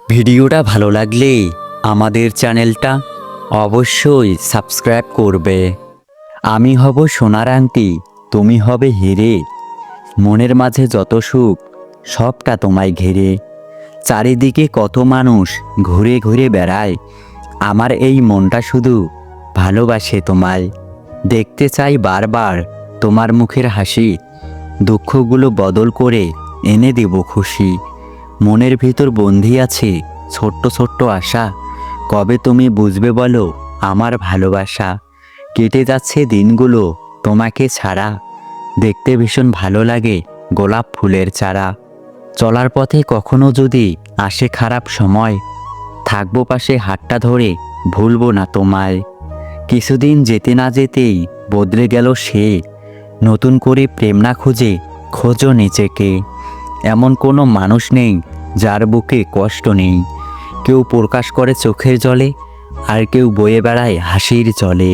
ভিডিওটা ভালো লাগলে আমাদের চ্যানেলটা অবশ্যই সাবস্ক্রাইব করবে। আমি হব সোনার আংটি, তুমি হবে হিরে। মনের মাঝে যত সুখ সবটা তোমায় ঘিরে। চারিদিকে কত মানুষ ঘুরে ঘুরে বেড়ায়, আমার এই মনটা শুধু ভালোবাসে তোমায়। দেখতে চাই বারবার তোমার মুখের হাসি, দুঃখগুলো বদল করে এনে দেব খুশি। মনের ভিতর বন্দি আছে ছোট্ট ছোট্ট আশা, কবে তুমি বুঝবে বলো আমার ভালোবাসা। কেটে যাচ্ছে দিনগুলো তোমাকে ছাড়া, দেখতে ভীষণ ভালো লাগে গোলাপ ফুলের চারা। চলার পথে কখনো যদি আসে খারাপ সময়, থাকবো পাশে হাতটা ধরে ভুলবো না তোমায়। কিছুদিন যেতে না যেতেই বদলে গেল সে, নতুন করে প্রেম না খুঁজে খোঁজো নিজেকে। এমন কোনো মানুষ নেই যার বুকে কষ্ট নেই, কেউ প্রকাশ করে চোখের জলে, আর কেউ বয়ে বেড়ায় হাসির জলে।